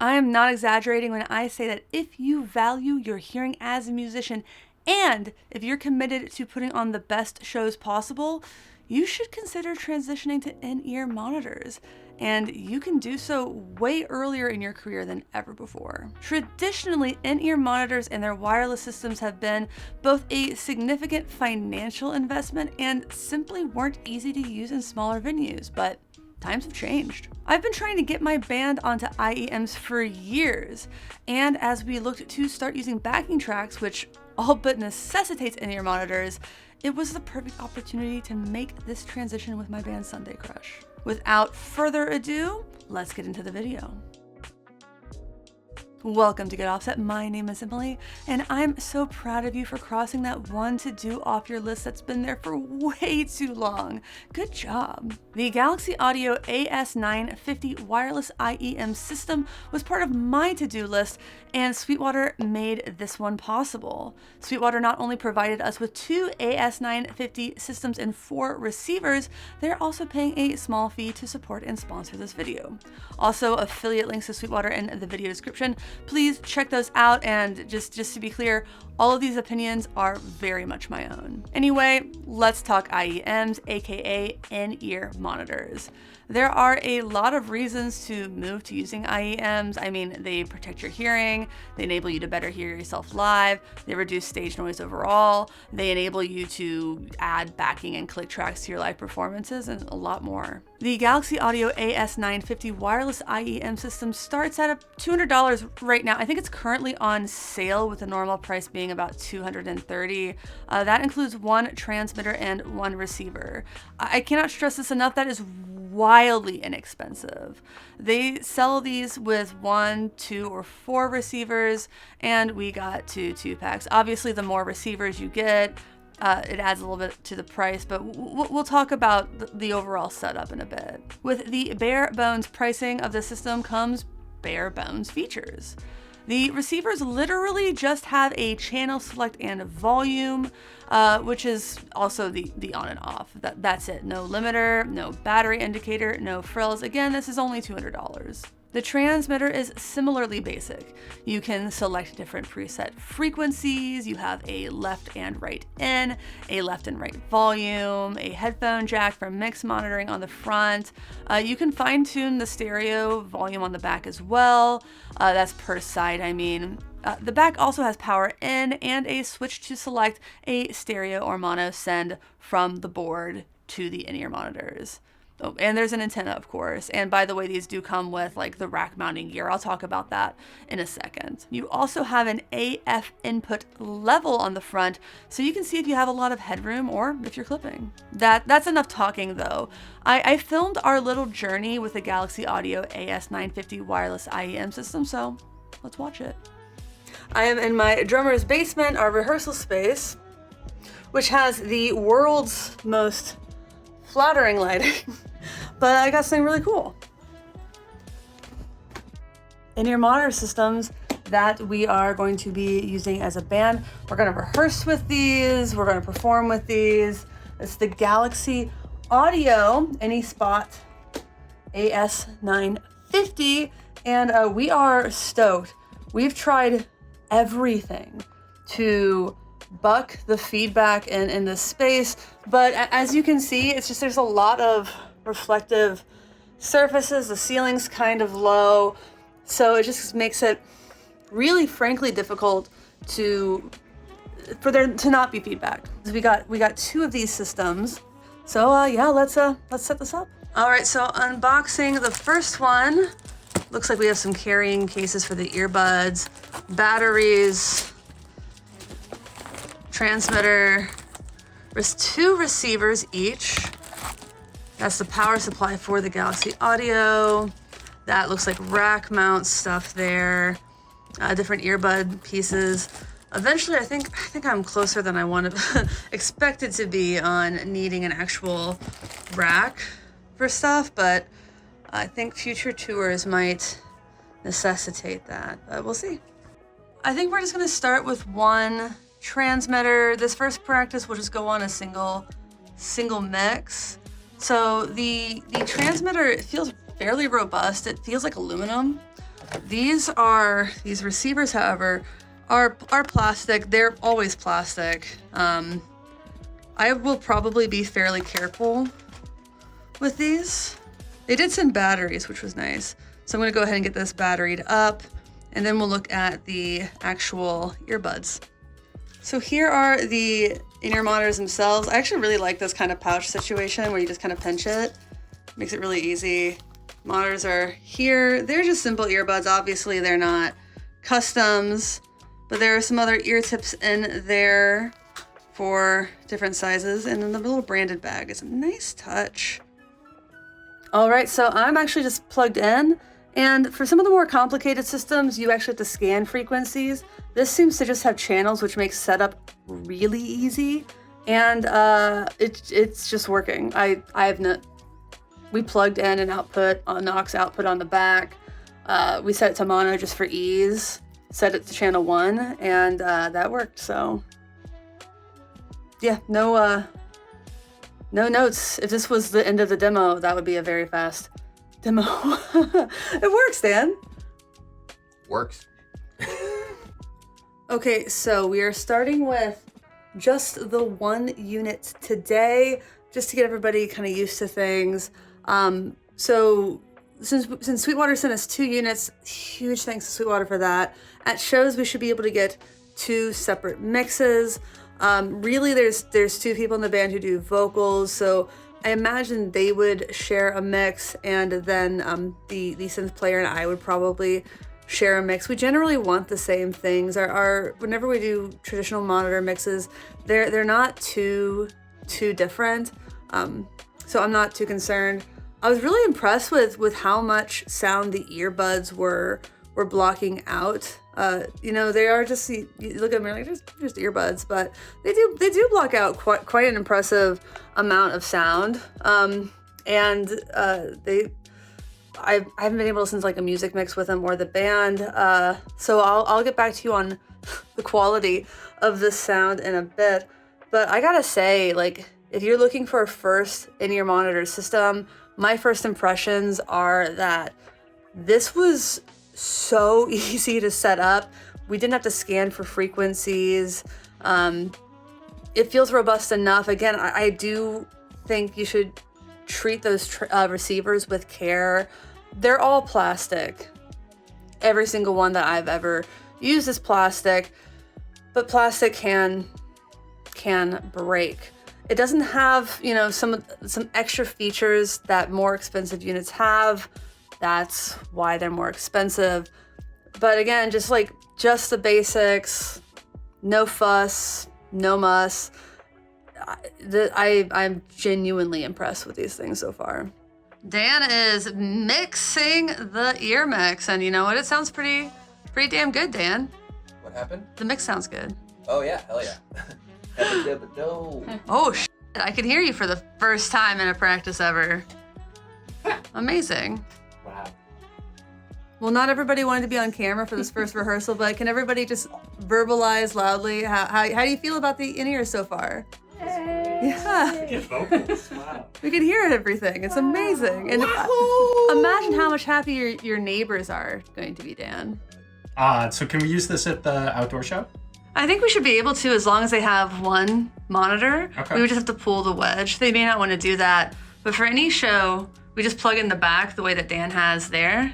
I am not exaggerating when I say that if you value your hearing as a musician, and if you're committed to putting on the best shows possible, you should consider transitioning to in-ear monitors. And you can do so way earlier in your career than ever before. Traditionally, in-ear monitors and their wireless systems have been both a significant financial investment and simply weren't easy to use in smaller venues, but times have changed. I've been trying to get my band onto IEMs for years, and as we looked to start using backing tracks, which all but necessitates in-ear monitors, it was the perfect opportunity to make this transition with my band Sunday Crush. Without further ado, let's get into the video. Welcome to Get Offset. My name is Emily, and I'm so proud of you for crossing that one to-do off your list that's been there for way too long. Good job. The Galaxy Audio AS950 wireless IEM system was part of my to-do list, and Sweetwater made this one possible. Sweetwater not only provided us with 2 AS950 systems and 4 receivers, they're also paying a small fee to support and sponsor this video. Also, affiliate links to Sweetwater in the video description. Please check those out, and just to be clear, all of these opinions are very much my own. Anyway, let's talk IEMs, aka in-ear monitors. There are a lot of reasons to move to using IEMs. I mean, they protect your hearing, they enable you to better hear yourself live, they reduce stage noise overall, they enable you to add backing and click tracks to your live performances, and a lot more. The Galaxy Audio AS950 wireless IEM system starts at $200 right now. I think it's currently on sale, with the normal price being about $230. That includes 1 transmitter and 1 receiver. I cannot stress this enough, that is wildly inexpensive. They sell these with 1, 2, or 4 receivers, and we got 2 2-packs. Obviously, the more receivers you get, it adds a little bit to the price, but we'll talk about the overall setup in a bit. With the bare bones pricing of the system comes bare bones features. The receivers literally just have a channel select and volume, which is also the on and off. That's it. No limiter, no battery indicator, no frills. Again, this is only $200. The transmitter is similarly basic. You can select different preset frequencies. You have a left and right in, a left and right volume, a headphone jack for mix monitoring on the front. You can fine tune the stereo volume on the back as well. That's per side, I mean. The back also has power in and a switch to select a stereo or mono send from the board to the in-ear monitors. Oh, and there's an antenna, of course. And by the way, these do come with like the rack mounting gear. I'll talk about that in a second. You also have an AF input level on the front, so you can see if you have a lot of headroom or if you're clipping. That's enough talking though. I filmed our little journey with the Galaxy Audio AS950 wireless IEM system, so let's watch it. I am in my drummer's basement, our rehearsal space, which has the world's most flattering lighting, but I got something really cool. In-ear monitor systems that we are going to be using as a band. We're going to rehearse with these, we're going to perform with these. It's the Galaxy Audio AnySpot AS950, and we are stoked. We've tried everything to buck the feedback in this space, but as you can see, it's just there's a lot of reflective surfaces. The ceiling's kind of low, so it just makes it really frankly difficult for there to not be feedback. So we got 2 of these systems, so yeah, let's set this up. All right, so unboxing the first one. Looks like we have some carrying cases for the earbuds, batteries, transmitter. There's 2 receivers each. That's the power supply for the Galaxy Audio. That looks like rack mount stuff there. Different earbud pieces. Eventually, I think I'm closer than I want to expect it to be on needing an actual rack for stuff, but I think future tours might necessitate that, but we'll see. I think we're just gonna start with 1 transmitter. This first practice will just go on a single mix. So the transmitter, it feels fairly robust. It feels like aluminum. These receivers, however, are plastic. They're always plastic. I will probably be fairly careful with these. They did send batteries, which was nice. So I'm gonna go ahead and get this batteried up, and then we'll look at the actual earbuds. So here are the in-ear monitors themselves. I actually really like this kind of pouch situation where you just kind of pinch it. Makes it really easy. Monitors are here. They're just simple earbuds. Obviously they're not customs, but there are some other ear tips in there for different sizes. And then the little branded bag is a nice touch. All right, so I'm actually just plugged in. And for some of the more complicated systems, you actually have to scan frequencies. This seems to just have channels, which makes setup really easy. And it's just working. We plugged in an output, an aux output on the back. We set it to mono just for ease. Set it to channel 1, and that worked. So yeah, no notes. If this was the end of the demo, that would be a very fast demo. It works, Dan. Works. Okay, so we are starting with just the 1 unit today, just to get everybody kind of used to things. So since Sweetwater sent us 2 units, huge thanks to Sweetwater for that. At shows, we should be able to get 2 separate mixes. Really, there's 2 people in the band who do vocals, so I imagine they would share a mix, and then the synth player and I would probably share a mix. We generally want the same things. Whenever we do traditional monitor mixes, they're not too different. So I'm not too concerned. I was really impressed with how much sound the earbuds were blocking out. They are just, you look at them, you're like, just earbuds, but they do block out quite an impressive amount of sound. I haven't been able to listen to like a music mix with them or the band. So I'll get back to you on the quality of this sound in a bit. But I gotta say, like, if you're looking for a first in-ear monitor system, my first impressions are that this was so easy to set up. We didn't have to scan for frequencies. It feels robust enough. Again, I do think you should treat those receivers with care. They're all plastic. Every single one that I've ever used is plastic, but plastic can break. It doesn't have, some extra features that more expensive units have. That's why they're more expensive. But again, just the basics, no fuss, no muss. I'm genuinely impressed with these things so far. Dan is mixing the ear mix, and you know what? It sounds pretty damn good, Dan. What happened? The mix sounds good. Oh yeah, hell yeah. Oh shit, I can hear you for the first time in a practice ever. Amazing. Wow. Well, not everybody wanted to be on camera for this first rehearsal, but can everybody just verbalize loudly how do you feel about the in-ears so far? Yeah. Get vocals. Wow. We can hear everything. It's amazing. And imagine how much happier your neighbors are going to be, Dan. So can we use this at the outdoor show? I think we should be able to, as long as they have 1 monitor. Okay. We would just have to pull the wedge. They may not want to do that, but for any show, we just plug in the back the way that Dan has there.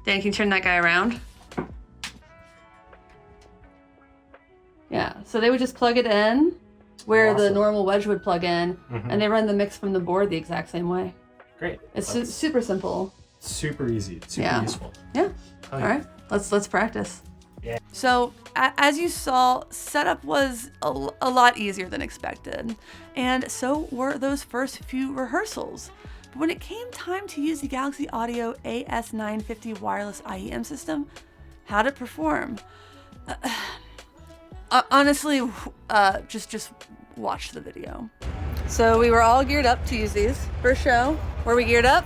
Dan, can you turn that guy around? Yeah, so they would just plug it in where the normal wedge would plug in, and they run the mix from the board the exact same way. Great. It's super simple. Super easy. Super useful. Yeah. Oh, All right, let's practice. Yeah. So as you saw, setup was a lot easier than expected, and so were those first few rehearsals. But when it came time to use the Galaxy Audio AS950 wireless IEM system, how'd it perform? Honestly, just watch the video. So we were all geared up to use these first show. Were we geared up?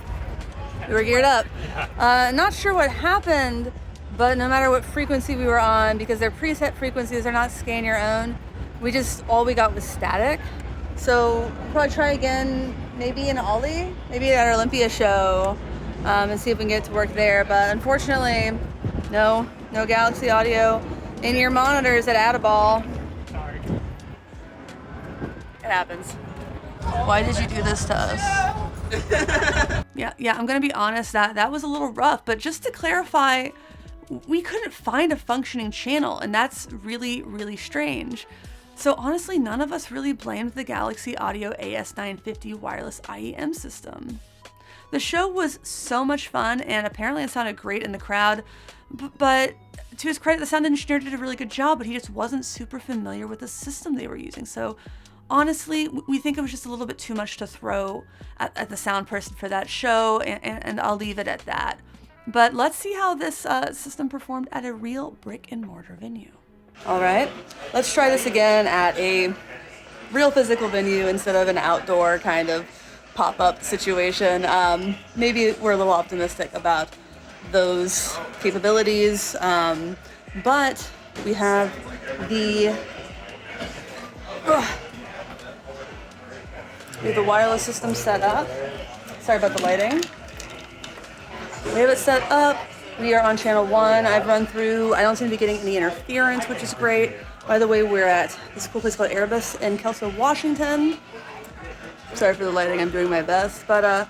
We were geared up. Not sure what happened, but no matter what frequency we were on, because they're preset frequencies, they're not scan your own, all we got was static. So we'll probably try again, maybe in Ollie, maybe at our Olympia show, and see if we can get it to work there. But unfortunately, No Galaxy Audio in-ear monitors at Add-A-Ball. Sorry. It happens. Why did you do this to us? Yeah, I'm gonna be honest, that was a little rough, but just to clarify, we couldn't find a functioning channel, and that's really, really strange. So honestly, none of us really blamed the Galaxy Audio AS950 wireless IEM system. The show was so much fun, and apparently it sounded great in the crowd, but to his credit, the sound engineer did a really good job, but he just wasn't super familiar with the system they were using. So honestly, we think it was just a little bit too much to throw at the sound person for that show, and I'll leave it at that. But let's see how this system performed at a real brick and mortar venue. All right, let's try this again at a real physical venue instead of an outdoor kind of pop-up situation. Maybe we're a little optimistic about those capabilities, but we have the wireless system set up. Sorry about the lighting. We have it set up. We are on channel 1. I've run through. I don't seem to be getting any interference, which is great. By the way, we're at this cool place called Erebus in Kelso, Washington. Sorry for the lighting. I'm doing my best, but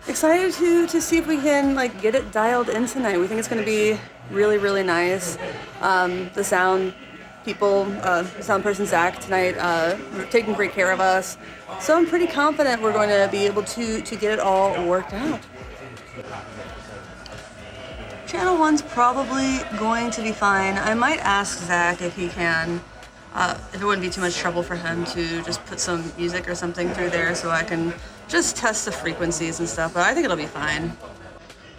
excited to see if we can get it dialed in tonight. We think it's going to be really, really nice. The sound people, sound person Zach tonight, taking great care of us. So I'm pretty confident we're going to be able to get it all worked out. Channel 1's probably going to be fine. I might ask Zach if he can, if it wouldn't be too much trouble for him to just put some music or something through there so I can just test the frequencies and stuff, but I think it'll be fine.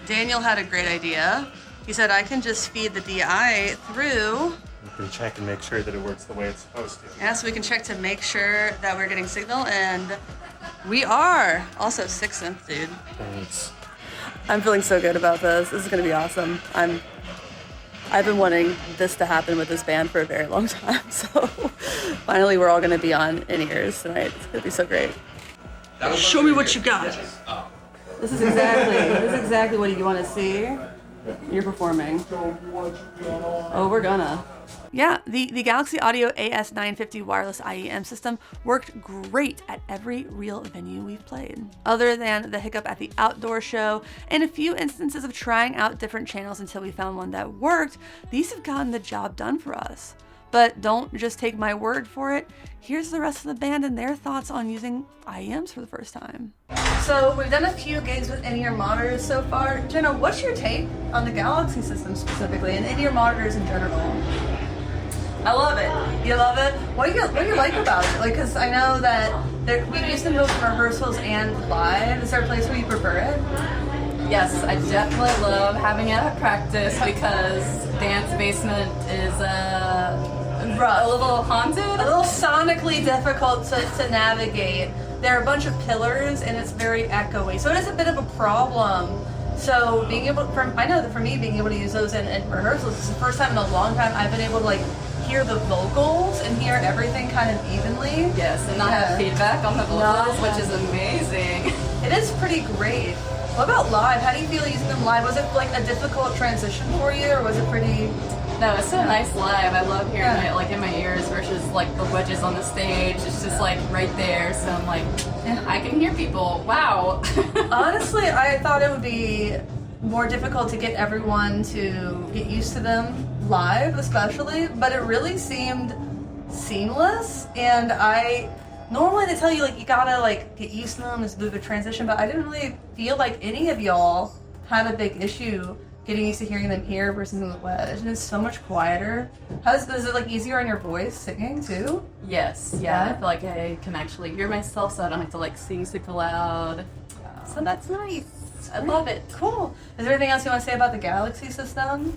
Daniel had a great idea. He said I can just feed the DI through. You can check and make sure that it works the way it's supposed to. Yeah, so we can check to make sure that we're getting signal, and we are. Also, 6 synth, dude. Thanks. I'm feeling so good about this. This is gonna be awesome. I've been wanting this to happen with this band for a very long time, so finally we're all gonna be on in-ears tonight. It's gonna be so great. Show me what you got. This is exactly what you want to see. You're performing. Oh, we're gonna. Yeah, the Galaxy Audio AS950 wireless IEM system worked great at every real venue we've played. Other than the hiccup at the outdoor show and a few instances of trying out different channels until we found one that worked, these have gotten the job done for us. But don't just take my word for it. Here's the rest of the band and their thoughts on using IEMs for the first time. So we've done a few gigs with in-ear monitors so far. Jenna, what's your take on the Galaxy system specifically and in-ear monitors in general? I love it. You love it? What do you like about it? Because I know that we've used them both for rehearsals and live. Is there a place where you prefer it? Yes, I definitely love having it at practice because dance basement is rough. A little haunted. A little sonically difficult to navigate. There are a bunch of pillars and it's very echoey. So it is a bit of a problem. So being able, I know that for me, being able to use those in rehearsals is the first time in a long time I've been able to hear the vocals and hear everything kind of evenly. Yes, and not have feedback on the vocals, which is amazing. It is pretty great. What about live? How do you feel using them live? Was it a difficult transition for you, or was it pretty? No, it's so nice live. I love hearing it in my ears versus the wedges on the stage. It's just right there. So I'm I can hear people. Wow. Honestly, I thought it would be more difficult to get everyone to get used to them live, especially, but it really seemed seamless. And normally they tell you you gotta get used to them, it's a bit of a transition, but I didn't really feel like any of y'all had a big issue getting used to hearing them here versus in the wedge, and it's so much quieter. Is it easier on your voice singing too? Yes, yeah. I feel like I can actually hear myself, so I don't have to sing super loud. So that's nice. I love it. Cool. Is there anything else you want to say about the Galaxy system?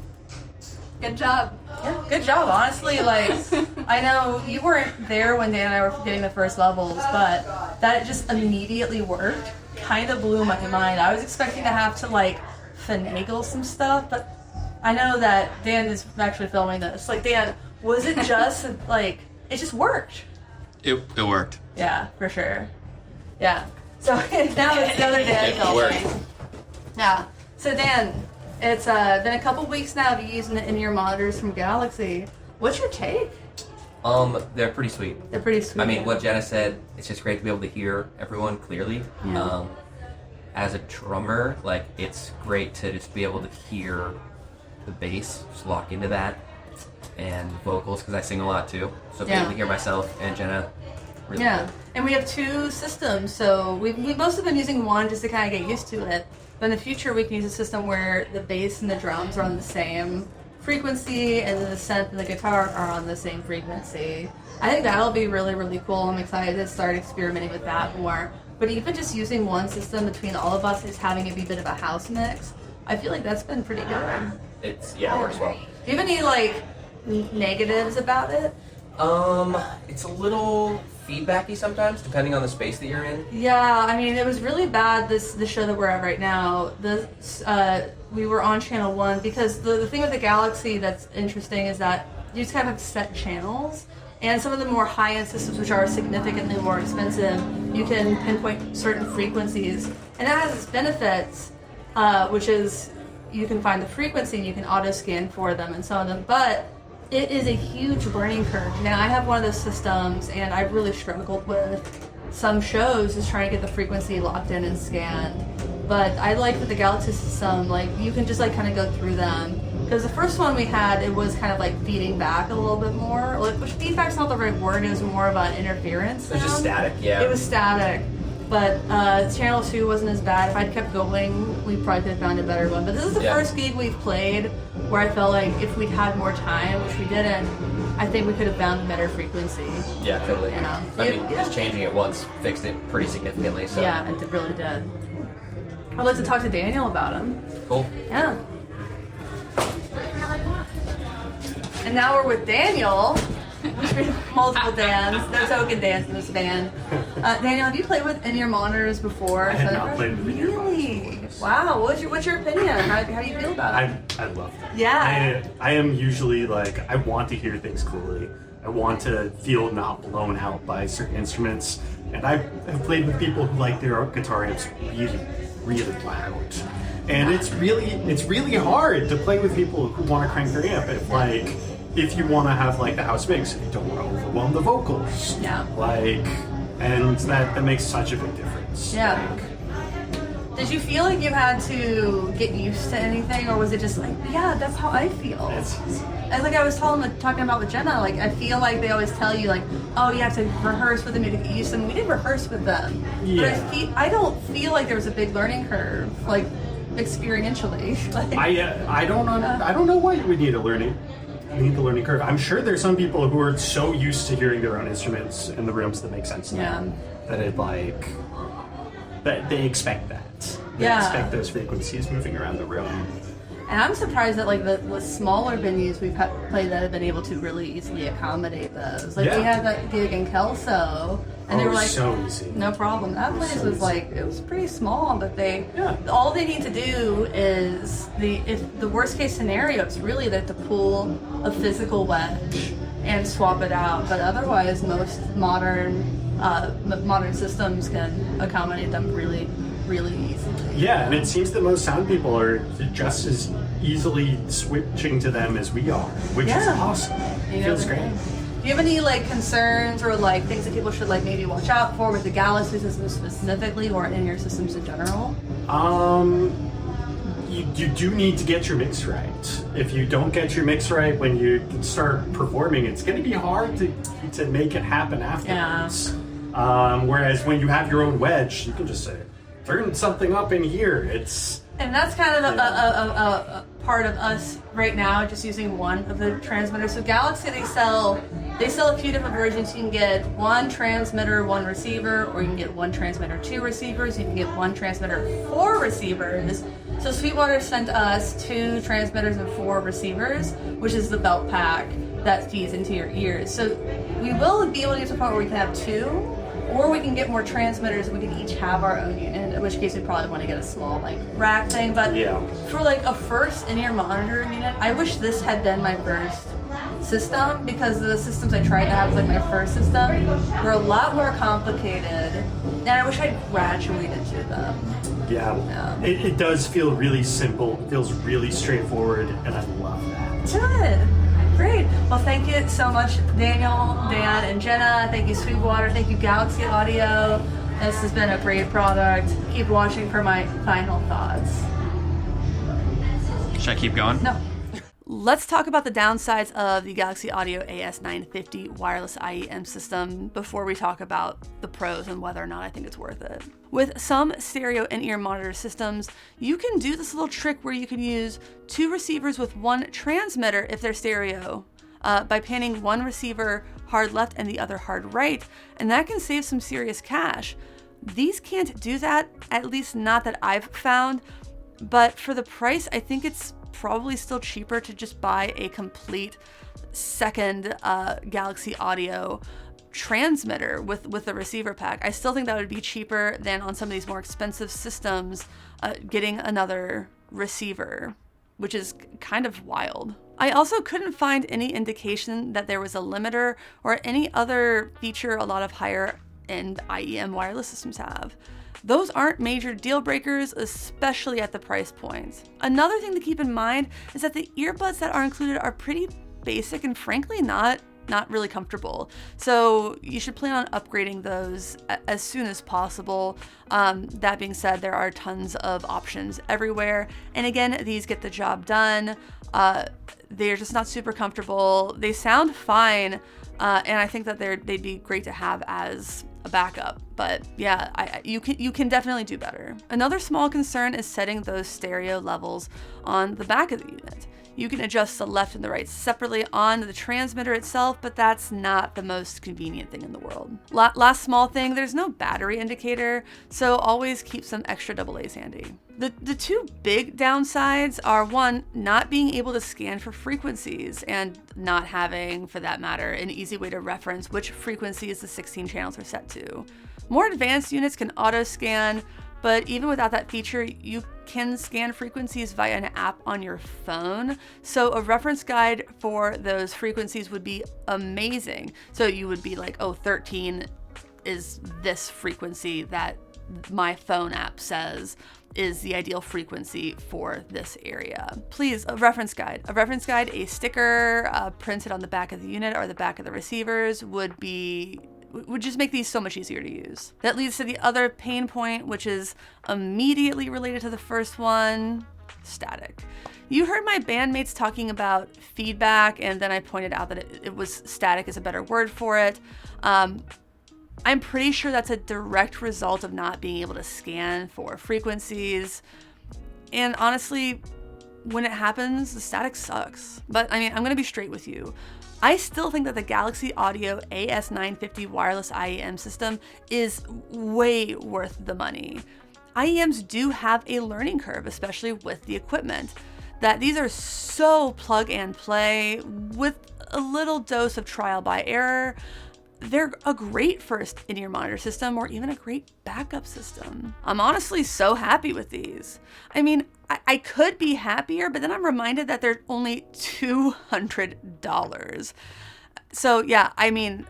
Good job. Yeah, good job. Honestly, I know you weren't there when Dan and I were getting the first levels, but that just immediately worked. Kind of blew my mind. I was expecting to have to finagle some stuff, but I know that Dan is actually filming this. Dan, was it just it just worked? It worked. Yeah, for sure. Yeah. So now it's the other Dan filming. It worked. Yeah. So Dan, It's been a couple weeks now of you using the in-ear monitors from Galaxy. What's your take? They're pretty sweet. They're pretty sweet. I mean, what Jenna said, it's just great to be able to hear everyone clearly. Yeah. As a drummer, like, it's great to just be able to hear the bass, just lock into that, and vocals, because I sing a lot too. So being able to hear myself and Jenna, really good. And we have two systems, so we've mostly been using one just to kind of get used to it. But in the future, we can use a system where the bass and the drums are on the same frequency, and then the synth and the guitar are on the same frequency. I think that'll be really, really cool. I'm excited to start experimenting with that more. But even just using one system between all of us, just having it be a bit of a house mix, I feel like that's been pretty good. It works well. Do you have any, like, negatives about it? It's a little feedbacky sometimes, depending on the space that you're in. Yeah, I mean, it was really bad, the show that we're at right now. We were on channel 1, because the thing with the Galaxy that's interesting is that you just kind of have set channels. And some of the more high-end systems, which are significantly more expensive, you can pinpoint certain frequencies. And that has its benefits, which is you can find the frequency and you can auto-scan for them and some of them. But it is a huge learning curve. Now, I have one of those systems, and I've really struggled with some shows just trying to get the frequency locked in and scanned. But I like that the Galaxy system, like, you can just, like, kind of go through them. Because the first one we had, it was kind of like feeding back a little bit more. Like, which feedback's not the right word, it was more of an interference. It was just static, yeah. It was static. But channel 2 wasn't as bad. If I'd kept going, we probably could have found a better one. But this is the first gig we've played where I felt like if we'd had more time, which we didn't, I think we could have found a better frequency. Yeah, totally. You know? I mean, just changing it once fixed it pretty significantly. So. Yeah, it really did. I'd like to talk to Daniel about him. Cool. Yeah. And now we're with Daniel. Multiple Dans. There's token Dans in this band. Daniel, have you played with in-ear monitors before? I have not played with in-ear monitors before. Wow. What's your opinion? How do you feel about it? I love them. Yeah. I am usually like, I want to hear things clearly. I want to feel not blown out by certain instruments. And I have played with people who like their guitar amps really, really loud. And it's really hard to play with people who want to crank their amp. If you want to have like the house mix, you don't want to overwhelm the vocals. Yeah. And that makes such a big difference. Yeah. Did you feel like you had to get used to anything, or was it just like, yeah, that's how I feel? And like I was talking about with Jenna, like I feel like they always tell you like, oh, you have to rehearse with them, you have to get used to them. We did rehearse with them. Yeah. But I don't feel like there was a big learning curve, like experientially. Like, I don't know why you would need the learning curve. I'm sure there's some people who are so used to hearing their own instruments in the rooms that make sense to them that they expect that. They expect those frequencies moving around the room. And I'm surprised that like the smaller venues we've played that have been able to really easily accommodate those. Like we had that gig in Kelso, and they were like, so easy. No problem. That place was like, it was pretty small, but all they need to do is if the worst case scenario, it's really that to pull a physical wedge and swap it out. But otherwise, most modern systems can accommodate them really, really easily. Yeah, and it seems that most sound people are just as easily switching to them as we are, which is awesome. It feels great. Do you have any like concerns or like things that people should like maybe watch out for with the Galaxy system specifically, or in your systems in general? You do need to get your mix right. If you don't get your mix right when you start performing, it's going to be hard to make it happen afterwards. Yeah. Whereas when you have your own wedge, you can just say, turn something up in here. And that's kind of a part of us right now, just using one of the transmitters. So Galaxy, they sell a few different versions. You can get one transmitter, one receiver, or you can get one transmitter, two receivers. You can get one transmitter, four receivers. So Sweetwater sent us 2 transmitters and 4 receivers, which is the belt pack that feeds into your ears. So we will be able to get to the point where we can have 2, or we can get more transmitters and we can each have our own unit, in which case we probably want to get a small like rack thing. But for like a first in-ear monitor unit, I wish this had been my first system, because the systems I tried to have was like my first system were a lot more complicated, and I wish I'd graduated to them. Yeah. It does feel really simple. It feels really straightforward, and I love that. Good. Great. Well, thank you so much, Daniel, Dan, and Jenna. Thank you, Sweetwater. Thank you, Galaxy Audio. This has been a great product. Keep watching for my final thoughts. Should I keep going? No. Let's talk about the downsides of the Galaxy Audio AS950 wireless IEM system before we talk about the pros and whether or not I think it's worth it. With some stereo in-ear monitor systems, you can do this little trick where you can use 2 receivers with 1 transmitter if they're stereo, by panning one receiver hard left and the other hard right, and that can save some serious cash. These can't do that, at least not that I've found, but for the price, I think it's probably still cheaper to just buy a complete second Galaxy Audio transmitter with the receiver pack. I still think that would be cheaper than on some of these more expensive systems getting another receiver, which is kind of wild. I also couldn't find any indication that there was a limiter or any other feature a lot of higher end IEM wireless systems have. Those aren't major deal breakers, especially at the price points. Another thing to keep in mind is that the earbuds that are included are pretty basic and frankly not really comfortable. So you should plan on upgrading those as soon as possible. That being said, there are tons of options everywhere. And again, these get the job done. They're just not super comfortable. They sound fine. And I think that they'd be great to have as a backup, but yeah, you can definitely do better. Another small concern is setting those stereo levels on the back of the unit. You can adjust the left and the right separately on the transmitter itself, but that's not the most convenient thing in the world. Last small thing, there's no battery indicator, so always keep some extra AA's handy. The 2 big downsides are 1, not being able to scan for frequencies and not having, for that matter, an easy way to reference which frequencies the 16 channels are set to. More advanced units can auto scan, but even without that feature, you can scan frequencies via an app on your phone. So a reference guide for those frequencies would be amazing. So you would be like, oh, 13 is this frequency that my phone app says is the ideal frequency for this area. Please, a reference guide, a sticker printed on the back of the unit or the back of the receivers would just make these so much easier to use. That leads to the other pain point, which is immediately related to the first one, static. You heard my bandmates talking about feedback, and then I pointed out that it was static is a better word for it. I'm pretty sure that's a direct result of not being able to scan for frequencies. And honestly, when it happens, the static sucks. But I mean, I'm gonna be straight with you. I still think that the Galaxy Audio AS950 wireless IEM system is way worth the money. IEMs do have a learning curve, especially with the equipment, that these are so plug and play with a little dose of trial by error. They're a great first in-ear monitor system or even a great backup system. I'm honestly so happy with these. I mean, I could be happier, but then I'm reminded that they're only $200. So yeah, I mean,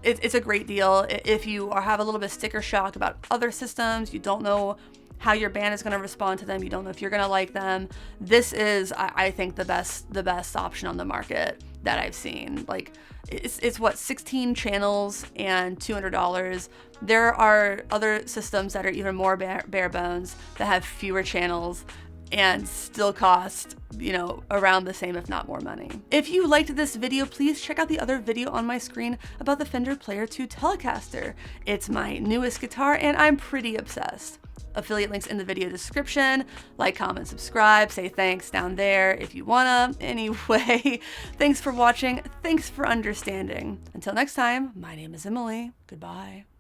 it's a great deal. If you have a little bit of sticker shock about other systems, you don't know how your band is going to respond to them, you don't know if you're going to like them, this is, I think, the best option on the market that I've seen. Like, it's what, 16 channels and $200. There are other systems that are even more bare bones that have fewer channels and still cost, around the same, if not more money. If you liked this video, please check out the other video on my screen about the Fender Player 2 Telecaster. It's my newest guitar and I'm pretty obsessed. Affiliate links in the video description. Like, comment, subscribe, say thanks down there if you wanna. Anyway, thanks for watching. Thanks for understanding. Until next time, my name is Emily. Goodbye.